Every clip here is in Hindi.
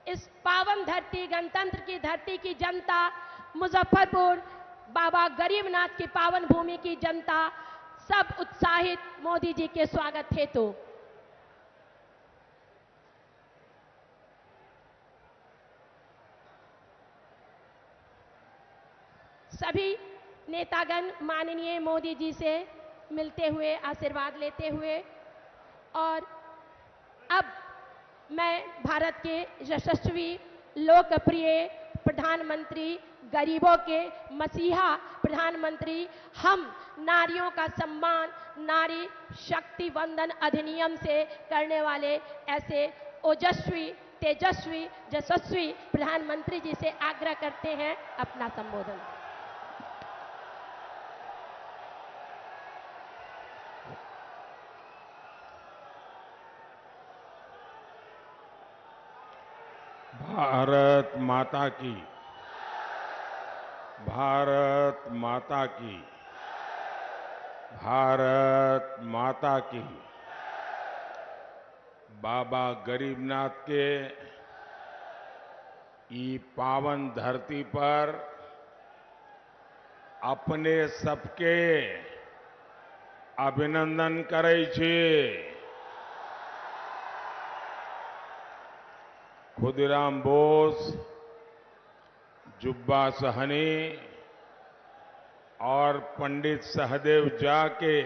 इस पावन धरती, गणतंत्र की धरती की जनता, मुजफ्फरपुर बाबा गरीबनाथ की पावन भूमि की जनता सब उत्साहित मोदी जी के स्वागत हेतु। सभी नेतागण माननीय मोदी जी से मिलते हुए, आशीर्वाद लेते हुए, और अब मैं भारत के यशस्वी, लोकप्रिय प्रधानमंत्री, गरीबों के मसीहा प्रधानमंत्री, हम नारियों का सम्मान नारी शक्ति वंदन अधिनियम से करने वाले ऐसे ओजस्वी, तेजस्वी, यशस्वी प्रधानमंत्री जी से आग्रह करते हैं अपना संबोधन। भारत माता की, भारत माता की, भारत माता की। बाबा गरीबनाथ के ई पावन धरती पर अपने सबके अभिनंदन करे छी। खुदीराम बोस, जुब्बा सहनी और पंडित सहदेव झा के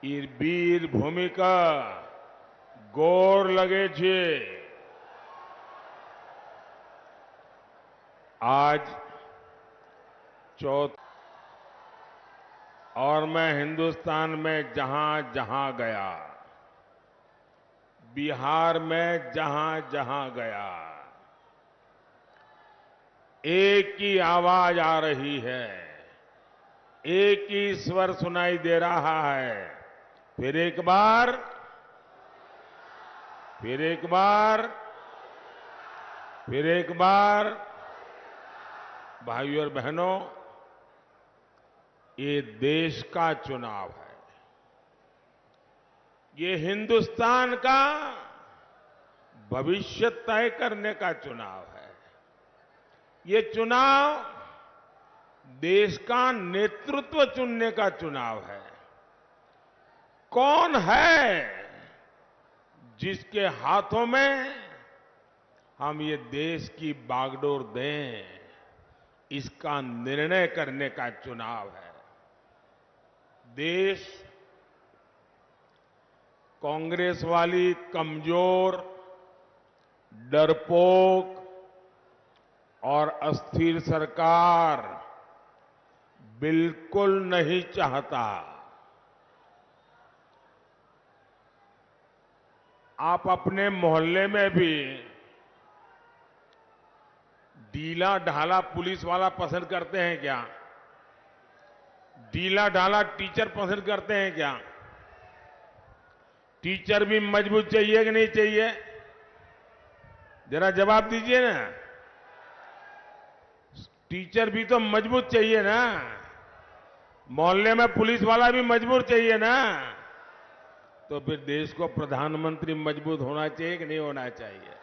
वीर भूमिका गोर लगे छे। आज और मैं हिंदुस्तान में जहां जहां गया, बिहार में जहां जहां गया, एक ही आवाज आ रही है, एक ही स्वर सुनाई दे रहा है। फिर एक बार, फिर एक बार, फिर एक बार। भाइयों और बहनों, ये देश का चुनाव है, ये हिंदुस्तान का भविष्य तय करने का चुनाव है। ये चुनाव देश का नेतृत्व चुनने का चुनाव है। कौन है जिसके हाथों में हम ये देश की बागडोर दें, इसका निर्णय करने का चुनाव है। देश कांग्रेस वाली कमजोर, डरपोक और अस्थिर सरकार बिल्कुल नहीं चाहता। आप अपने मोहल्ले में भी ढीला ढाला पुलिस वाला पसंद करते हैं क्या? ढीला ढाला टीचर पसंद करते हैं क्या? टीचर भी मजबूत चाहिए कि नहीं चाहिए? जरा जवाब दीजिए ना। टीचर भी तो मजबूत चाहिए ना। मोहल्ले में पुलिस वाला भी मजबूत चाहिए ना। तो फिर देश को प्रधानमंत्री मजबूत होना चाहिए कि नहीं होना चाहिए?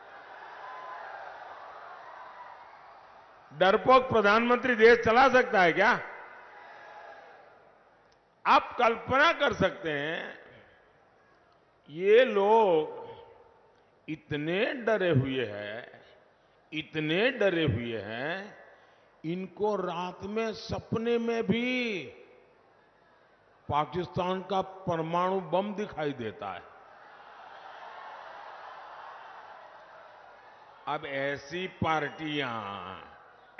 डरपोक प्रधानमंत्री देश चला सकता है क्या? आप कल्पना कर सकते हैं, ये लोग इतने डरे हुए हैं, इतने डरे हुए हैं, इनको रात में सपने में भी पाकिस्तान का परमाणु बम दिखाई देता है। अब ऐसी पार्टियां,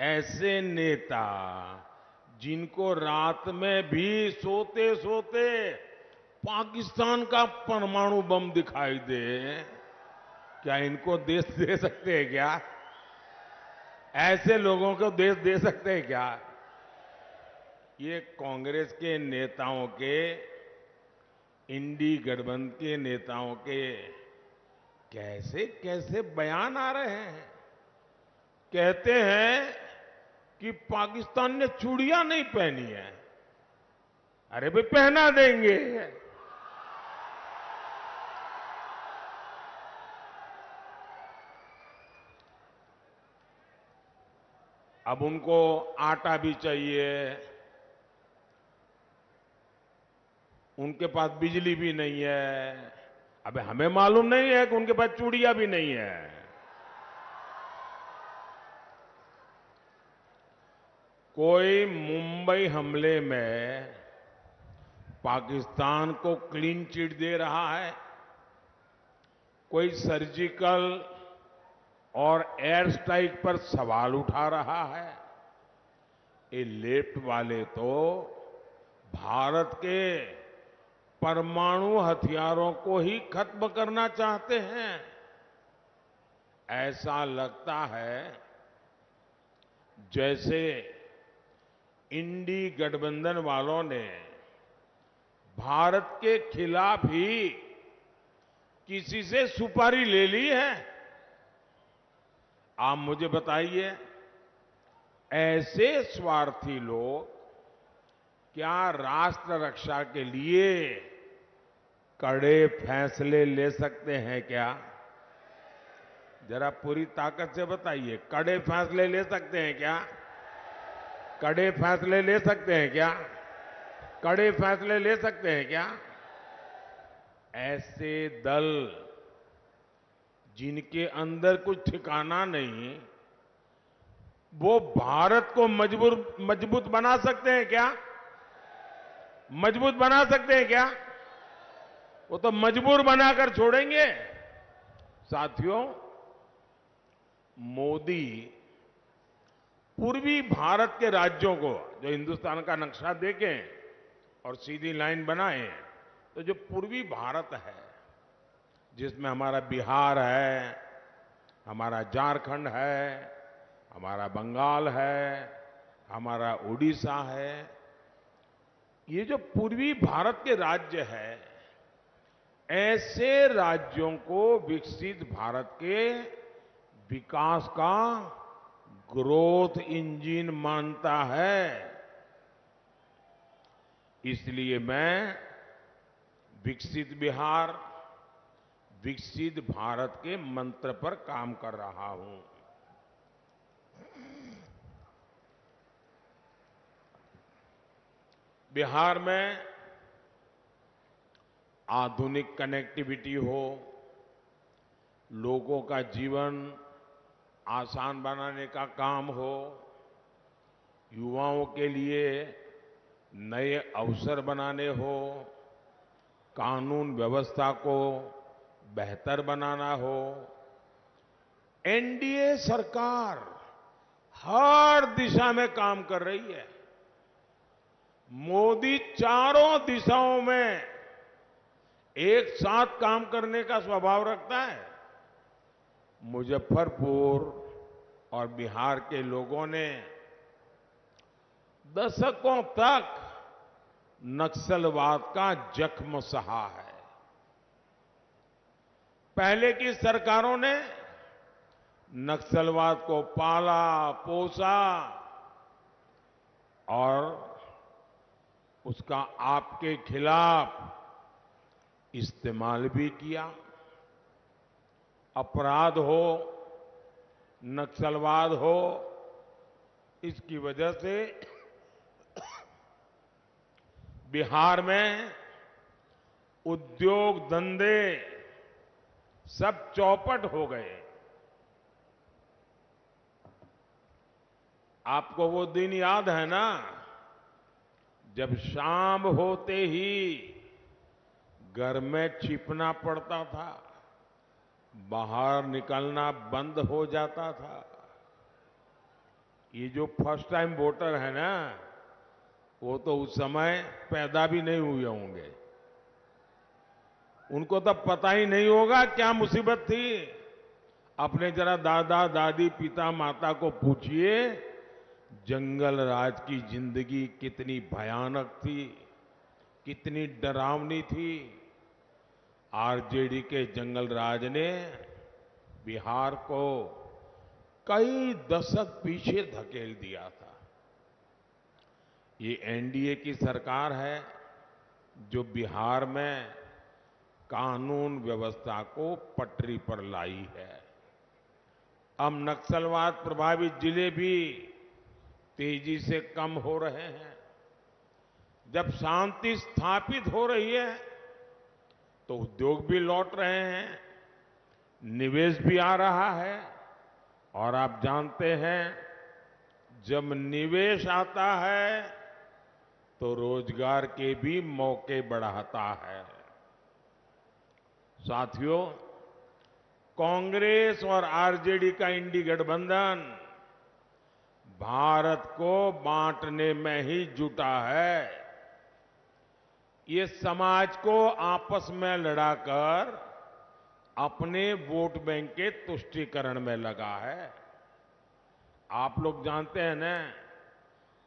ऐसे नेता जिनको रात में भी सोते सोते पाकिस्तान का परमाणु बम दिखाई दे, क्या इनको देश दे सकते हैं क्या? ऐसे लोगों को देश दे सकते हैं क्या? ये कांग्रेस के नेताओं के, इंडी गठबंधन के नेताओं के कैसे कैसे बयान आ रहे हैं। कहते हैं कि पाकिस्तान ने चूड़ियां नहीं पहनी है। अरे भाई, पहना देंगे। अब उनको आटा भी चाहिए, उनके पास बिजली भी नहीं है। अबे हमें मालूम नहीं है कि उनके पास चूड़ियां भी नहीं है। कोई मुंबई हमले में पाकिस्तान को क्लीन चिट दे रहा है, कोई सर्जिकल और एयर स्ट्राइक पर सवाल उठा रहा है। ये लेफ्ट वाले तो भारत के परमाणु हथियारों को ही खत्म करना चाहते हैं। ऐसा लगता है जैसे इंडी गठबंधन वालों ने भारत के खिलाफ ही किसी से सुपारी ले ली है। आप मुझे बताइए, ऐसे स्वार्थी लोग क्या राष्ट्र रक्षा के लिए कड़े फैसले ले सकते हैं क्या? जरा पूरी ताकत से बताइए, कड़े फैसले ले सकते हैं क्या? कड़े फैसले ले सकते हैं क्या? कड़े फैसले ले सकते हैं क्या? ऐसे दल जिनके अंदर कुछ ठिकाना नहीं, वो भारत को मजबूत बना सकते हैं क्या? मजबूत बना सकते हैं क्या? वो तो मजबूर बनाकर छोड़ेंगे। साथियों, मोदी पूर्वी भारत के राज्यों को, जो हिंदुस्तान का नक्शा देखें और सीधी लाइन बनाएं, तो जो पूर्वी भारत है, जिसमें हमारा बिहार है, हमारा झारखंड है, हमारा बंगाल है, हमारा उड़ीसा है, ये जो पूर्वी भारत के राज्य है, ऐसे राज्यों को विकसित भारत के विकास का ग्रोथ इंजन मानता है। इसलिए मैं विकसित बिहार, विकसित भारत के मंत्र पर काम कर रहा हूं। बिहार में आधुनिक कनेक्टिविटी हो, लोगों का जीवन आसान बनाने का काम हो, युवाओं के लिए नए अवसर बनाने हो, कानून व्यवस्था को बेहतर बनाना हो, एनडीए सरकार हर दिशा में काम कर रही है। मोदी चारों दिशाओं में एक साथ काम करने का स्वभाव रखता है। मुजफ्फरपुर और बिहार के लोगों ने दशकों तक नक्सलवाद का जख्म सहा है। पहले की सरकारों ने नक्सलवाद को पाला, पोसा और उसका आपके खिलाफ इस्तेमाल भी किया। अपराध हो, नक्सलवाद हो, इसकी वजह से बिहार में उद्योग धंधे सब चौपट हो गए। आपको वो दिन याद है ना, जब शाम होते ही घर में छिपना पड़ता था, बाहर निकलना बंद हो जाता था। ये जो फर्स्ट टाइम वोटर है ना, वो तो उस समय पैदा भी नहीं हुए होंगे। उनको तो पता ही नहीं होगा क्या मुसीबत थी। अपने जरा दादा दादी पिता माता को पूछिए, जंगल राज की जिंदगी कितनी भयानक थी, कितनी डरावनी थी। आरजेडी के जंगल राज ने बिहार को कई दशक पीछे धकेल दिया था। ये एनडीए की सरकार है जो बिहार में कानून व्यवस्था को पटरी पर लाई है। अब नक्सलवाद प्रभावित जिले भी तेजी से कम हो रहे हैं, जब शांति स्थापित हो रही है तो उद्योग भी लौट रहे हैं, निवेश भी आ रहा है। और आप जानते हैं, जब निवेश आता है तो रोजगार के भी मौके बढ़ाता है। साथियों, कांग्रेस और आरजेडी का इंडी गठबंधन भारत को बांटने में ही जुटा है। ये समाज को आपस में लड़ाकर अपने वोट बैंक के तुष्टीकरण में लगा है। आप लोग जानते हैं ना,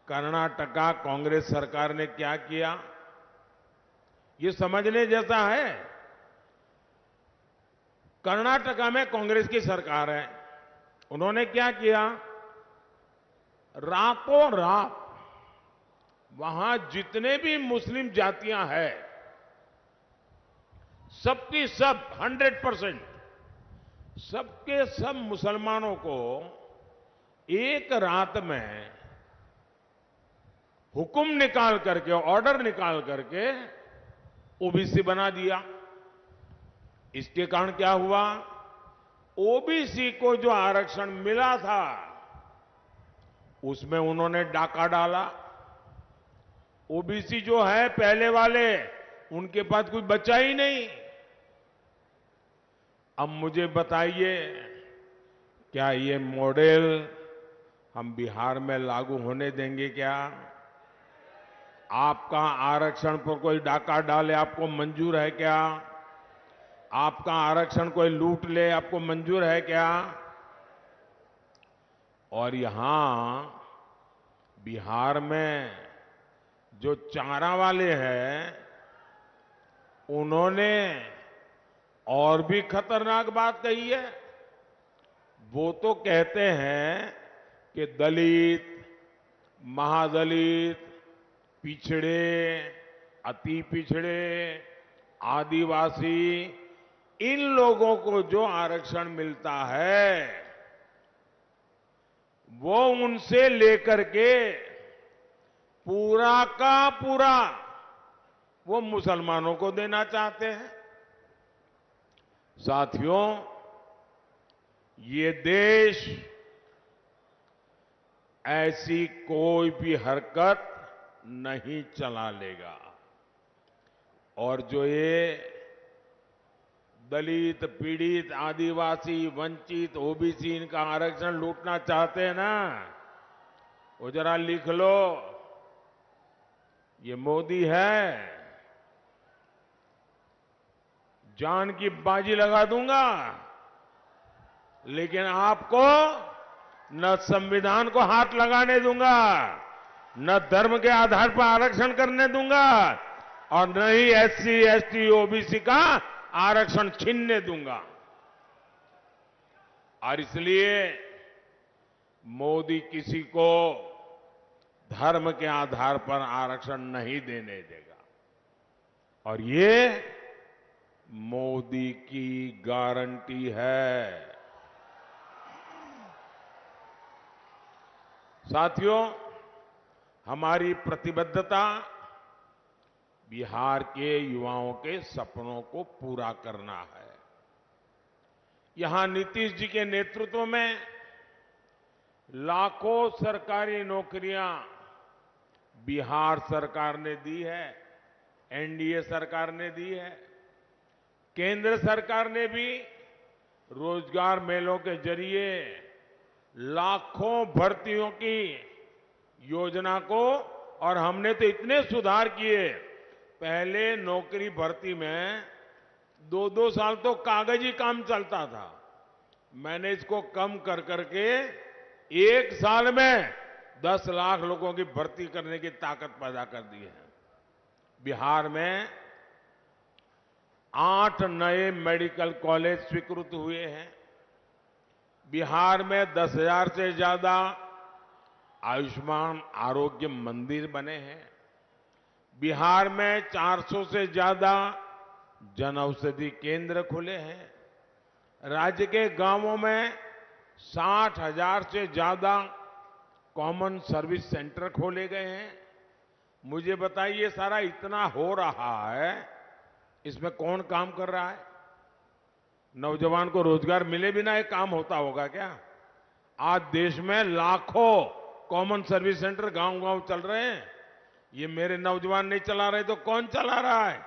कर्नाटका कांग्रेस सरकार ने क्या किया, ये समझने जैसा है। कर्नाटका में कांग्रेस की सरकार है, उन्होंने क्या किया, रातों रात वहां जितने भी मुस्लिम जातियां हैं, सबकी सब 100% सबके सब मुसलमानों को एक रात में हुक्म निकाल करके, ऑर्डर निकाल करके ओबीसी बना दिया। इसके कारण क्या हुआ, ओबीसी को जो आरक्षण मिला था उसमें उन्होंने डाका डाला। ओबीसी जो है पहले वाले, उनके पास कुछ बचा ही नहीं। अब मुझे बताइए, क्या ये मॉडल हम बिहार में लागू होने देंगे क्या? आपका आरक्षण पर कोई डाका डाले, आपको मंजूर है क्या? आपका आरक्षण कोई लूट ले, आपको मंजूर है क्या? और यहां बिहार में जो चारा वाले हैं, उन्होंने और भी खतरनाक बात कही है। वो तो कहते हैं कि दलित, महादलित, पिछड़े, अति पिछड़े, आदिवासी, इन लोगों को जो आरक्षण मिलता है वो उनसे लेकर के पूरा का पूरा वो मुसलमानों को देना चाहते हैं। साथियों, ये देश ऐसी कोई भी हरकत नहीं चला लेगा। और जो ये दलित, पीड़ित, आदिवासी, वंचित, ओबीसी इनका आरक्षण लूटना चाहते हैं ना, वो जरा लिख लो, ये मोदी है, जान की बाजी लगा दूंगा, लेकिन आपको न संविधान को हाथ लगाने दूंगा, न धर्म के आधार पर आरक्षण करने दूंगा, और न ही एससी, एसटी, ओबीसी का आरक्षण छीनने दूंगा। और इसलिए मोदी किसी को धर्म के आधार पर आरक्षण नहीं देने देगा। और ये मोदी की गारंटी है। साथियों, हमारी प्रतिबद्धता बिहार के युवाओं के सपनों को पूरा करना है। यहां नीतीश जी के नेतृत्व में लाखों सरकारी नौकरियां बिहार सरकार ने दी है, एनडीए सरकार ने दी है। केंद्र सरकार ने भी रोजगार मेलों के जरिए लाखों भर्तियों की योजना को, और हमने तो इतने सुधार किए, पहले नौकरी भर्ती में 2-2 साल तो कागजी काम चलता था, मैंने इसको कम कर करके 1 साल में 10 लाख लोगों की भर्ती करने की ताकत पैदा कर दी है। बिहार में 8 नए मेडिकल कॉलेज स्वीकृत हुए हैं। बिहार में 10,000 से ज्यादा आयुष्मान आरोग्य मंदिर बने हैं। बिहार में 400 से ज्यादा जन औषधि केंद्र खुले हैं। राज्य के गांवों में 60,000 से ज्यादा कॉमन सर्विस सेंटर खोले गए हैं। मुझे बताइए, सारा इतना हो रहा है, इसमें कौन काम कर रहा है? नौजवान को रोजगार मिले बिना एक काम होता होगा क्या? आज देश में लाखों कॉमन सर्विस सेंटर गांव-गांव चल रहे हैं। ये मेरे नौजवान नहीं चला रहे तो कौन चला रहा है?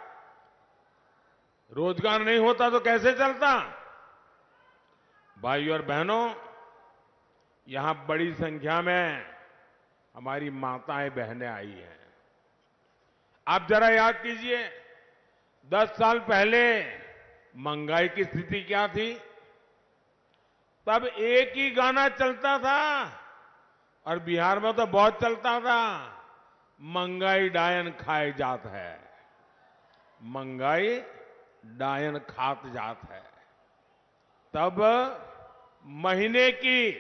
रोजगार नहीं होता तो कैसे चलता? भाइयों और बहनों, यहां बड़ी संख्या में हमारी माताएं बहनें आई हैं। आप जरा याद कीजिए, 10 साल पहले महंगाई की स्थिति क्या थी? तब एक ही गाना चलता था और बिहार में तो बहुत चलता था, महंगाई डायन खाए जात है, महंगाई डायन खात जात है। तब महीने की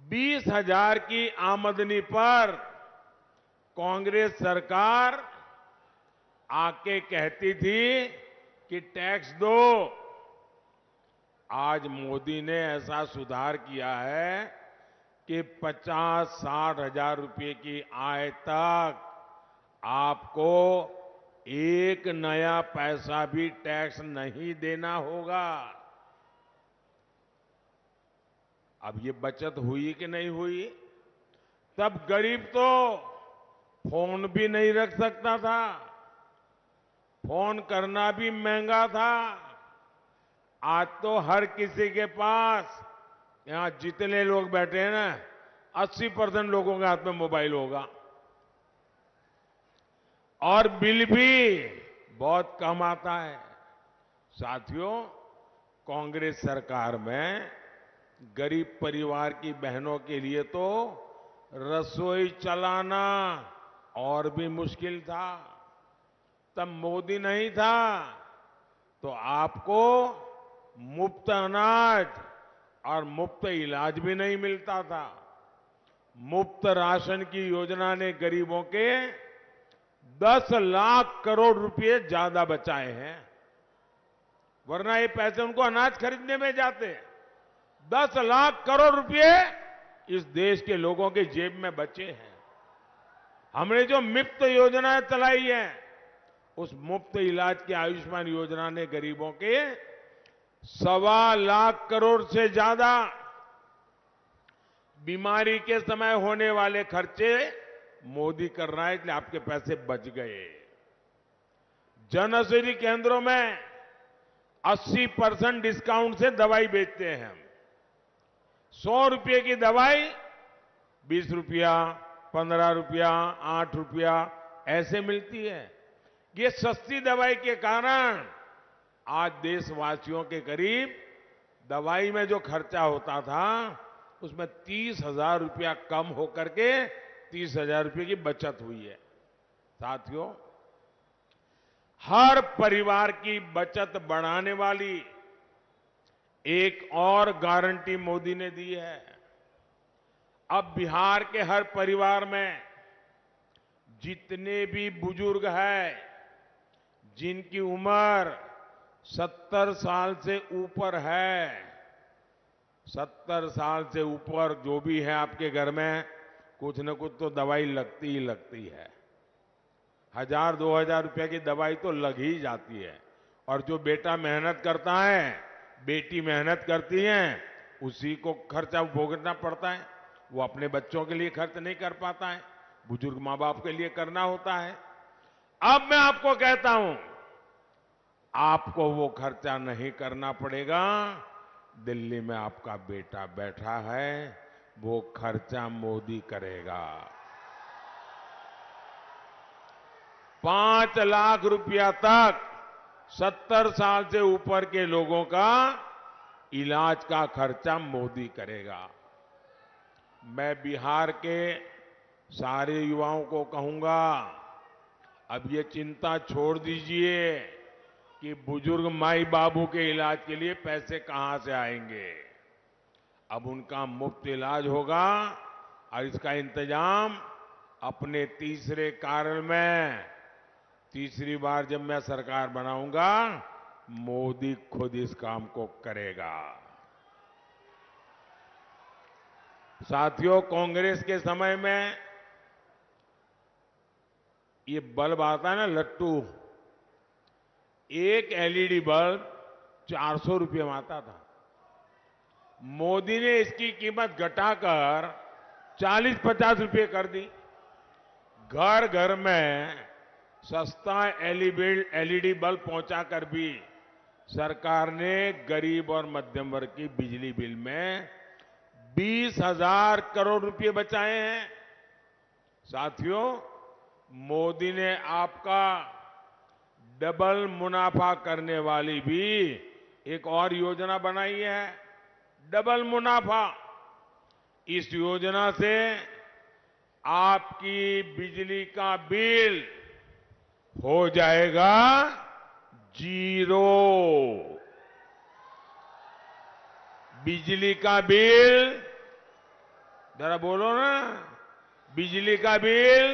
20,000 की आमदनी पर कांग्रेस सरकार आके कहती थी कि टैक्स दो। आज मोदी ने ऐसा सुधार किया है कि 50-60 हजार रुपए की आय तक आपको एक नया पैसा भी टैक्स नहीं देना होगा। अब ये बचत हुई कि नहीं हुई? तब गरीब तो फोन भी नहीं रख सकता था, फोन करना भी महंगा था। आज तो हर किसी के पास, यहां जितने लोग बैठे हैं ना, 80% लोगों के हाथ में मोबाइल होगा और बिल भी बहुत कम आता है। साथियों, कांग्रेस सरकार में गरीब परिवार की बहनों के लिए तो रसोई चलाना और भी मुश्किल था। तब मोदी नहीं था तो आपको मुफ्त अनाज और मुफ्त इलाज भी नहीं मिलता था। मुफ्त राशन की योजना ने गरीबों के 10 लाख करोड़ रुपए ज्यादा बचाए हैं, वरना ये पैसे उनको अनाज खरीदने में जाते। 10 लाख करोड़ रुपए इस देश के लोगों के जेब में बचे हैं। हमने जो मुफ्त योजनाएं चलाई है, उस मुफ्त इलाज की आयुष्मान योजना ने गरीबों के 1.25 लाख करोड़ से ज्यादा बीमारी के समय होने वाले खर्चे मोदी कर रहा है, इसलिए आपके पैसे बच गए। जन औषधि केंद्रों में 80% डिस्काउंट से दवाई बेचते हैं हम। 100 रुपये की दवाई 20 रुपया, 15 रुपया, 8 रुपया ऐसे मिलती है। ये सस्ती दवाई के कारण आज देशवासियों के करीब दवाई में जो खर्चा होता था, उसमें 30,000 रुपया कम होकर के 30,000 रुपये की बचत हुई है। साथियों, हर परिवार की बचत बढ़ाने वाली एक और गारंटी मोदी ने दी है। अब बिहार के हर परिवार में जितने भी बुजुर्ग हैं, जिनकी उम्र 70 साल से ऊपर है, 70 साल से ऊपर जो भी है आपके घर में, कुछ न कुछ तो दवाई लगती ही लगती है। 1,000-2,000 रुपए की दवाई तो लग ही जाती है। और जो बेटा मेहनत करता है, बेटी मेहनत करती है, उसी को खर्चा भोगना पड़ता है। वो अपने बच्चों के लिए खर्च नहीं कर पाता है, बुजुर्ग मां बाप के लिए करना होता है। अब मैं आपको कहता हूं, आपको वो खर्चा नहीं करना पड़ेगा। दिल्ली में आपका बेटा बैठा है, वो खर्चा मोदी करेगा। 5 लाख रुपया तक 70 साल से ऊपर के लोगों का इलाज का खर्चा मोदी करेगा। मैं बिहार के सारे युवाओं को कहूंगा, अब ये चिंता छोड़ दीजिए कि बुजुर्ग माई बाबू के इलाज के लिए पैसे कहां से आएंगे। अब उनका मुफ्त इलाज होगा और इसका इंतजाम अपने तीसरे कार्यकाल में, तीसरी बार जब मैं सरकार बनाऊंगा, मोदी खुद इस काम को करेगा। साथियों, कांग्रेस के समय में ये बल्ब आता है ना, लट्टू, एक एलईडी बल्ब 400 रुपये में आता था। मोदी ने इसकी कीमत घटाकर 40-50 रुपये कर दी। घर घर में सस्ता एलईडी बल्ब पहुंचाकर भी सरकार ने गरीब और मध्यम वर्ग की बिजली बिल में 20,000 करोड़ रुपए बचाए हैं। साथियों, मोदी ने आपका डबल मुनाफा करने वाली भी एक और योजना बनाई है, डबल मुनाफा। इस योजना से आपकी बिजली का बिल हो जाएगा 0। बिजली का बिल, जरा बोलो ना, बिजली का बिल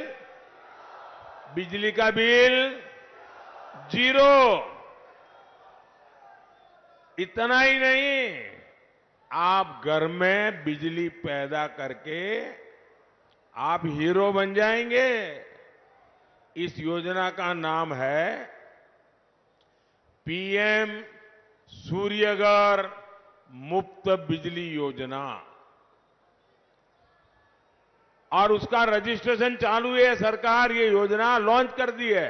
0। इतना ही नहीं, आप घर में बिजली पैदा करके आप हीरो बन जाएंगे। इस योजना का नाम है पीएम सूर्यघर मुफ्त बिजली योजना, और उसका रजिस्ट्रेशन चालू है। सरकार ये योजना लॉन्च कर दी है।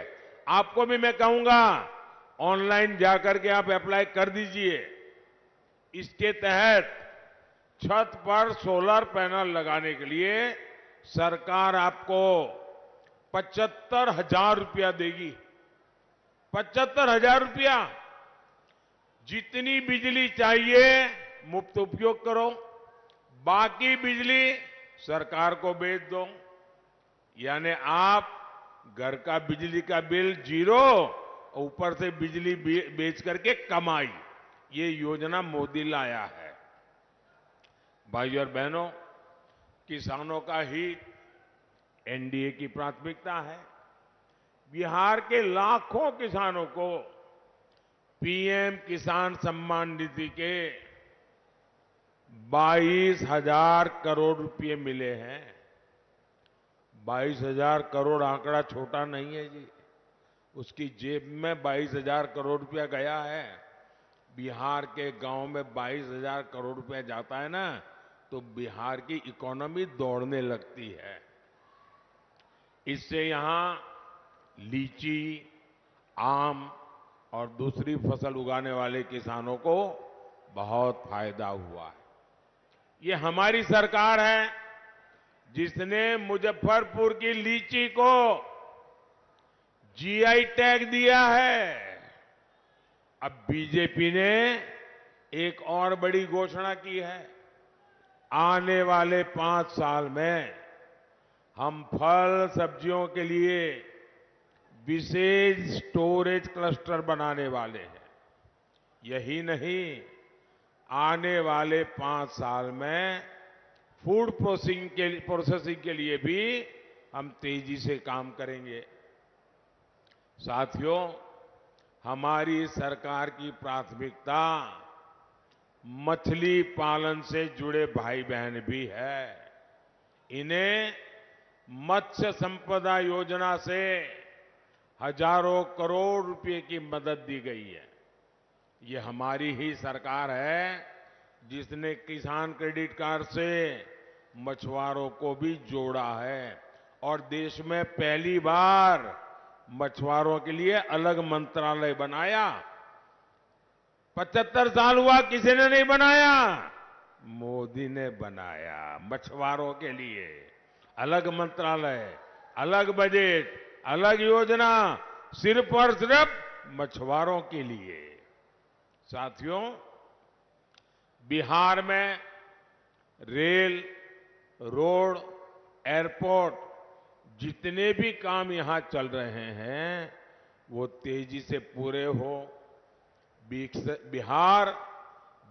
आपको भी मैं कहूंगा, ऑनलाइन जाकर के आप अप्लाई कर दीजिए। इसके तहत छत पर सोलर पैनल लगाने के लिए सरकार आपको 75,000 रुपया देगी। 75,000 रुपया। जितनी बिजली चाहिए मुफ्त उपयोग करो, बाकी बिजली सरकार को बेच दो। यानी आप घर का बिजली का बिल 0, ऊपर से बिजली बेच करके कमाई। ये योजना मोदी लाया है। भाइयों और बहनों, किसानों का हित एनडीए की प्राथमिकता है। बिहार के लाखों किसानों को पीएम किसान सम्मान निधि के 22,000 करोड़ रुपए मिले हैं। 22,000 करोड़ आंकड़ा छोटा नहीं है जी। उसकी जेब में 22,000 करोड़ रुपया गया है। बिहार के गांव में 22,000 करोड़ रुपया जाता है ना, तो बिहार की इकोनॉमी दौड़ने लगती है। इससे यहां लीची, आम और दूसरी फसल उगाने वाले किसानों को बहुत फायदा हुआ है। ये हमारी सरकार है जिसने मुजफ्फरपुर की लीची को जीआई टैग दिया है। अब बीजेपी ने एक और बड़ी घोषणा की है। आने वाले 5 साल में हम फल सब्जियों के लिए विशेष स्टोरेज क्लस्टर बनाने वाले हैं। यही नहीं, आने वाले 5 साल में फूड प्रोसेसिंग के लिए भी हम तेजी से काम करेंगे। साथियों, हमारी सरकार की प्राथमिकता मछली पालन से जुड़े भाई बहन भी है। इन्हें मत्स्य संपदा योजना से हजारों करोड़ रुपए की मदद दी गई है। ये हमारी ही सरकार है जिसने किसान क्रेडिट कार्ड से मछुआरों को भी जोड़ा है, और देश में पहली बार मछुआरों के लिए अलग मंत्रालय बनाया। 75 साल हुआ, किसी ने नहीं बनाया, मोदी ने बनाया। मछुआरों के लिए अलग मंत्रालय, अलग बजट, अलग योजना, सिर्फ और सिर्फ मछुआरों के लिए। साथियों, बिहार में रेल, रोड, एयरपोर्ट, जितने भी काम यहां चल रहे हैं वो तेजी से पूरे हो। बिहार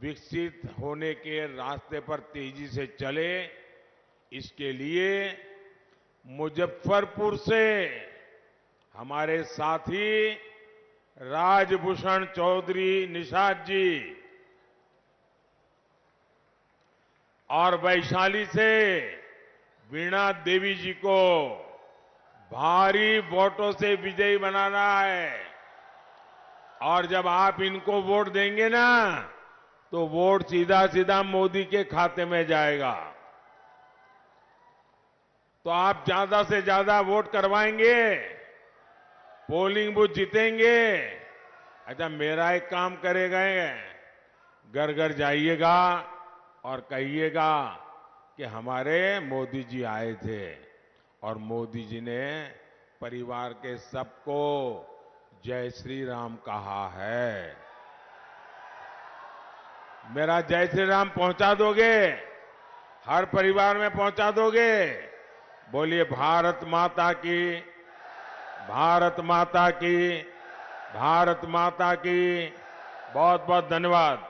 विकसित होने के रास्ते पर तेजी से चले, इसके लिए मुजफ्फरपुर से हमारे साथी राजभूषण चौधरी निषाद जी और वैशाली से वीणा देवी जी को भारी वोटों से विजयी बनाना है। और जब आप इनको वोट देंगे ना, तो वोट सीधा सीधा मोदी के खाते में जाएगा। तो आप ज्यादा से ज्यादा वोट करवाएंगे, पोलिंग बूथ जीतेंगे। अच्छा, मेरा एक काम करेगा, घर घर जाइएगा और कहिएगा कि हमारे मोदी जी आए थे और मोदी जी ने परिवार के सबको जय श्री राम कहा है। मेरा जय श्री राम पहुंचा दोगे? हर परिवार में पहुंचा दोगे? बोलिए भारत माता की, भारत माता की, भारत माता की। बहुत बहुत धन्यवाद।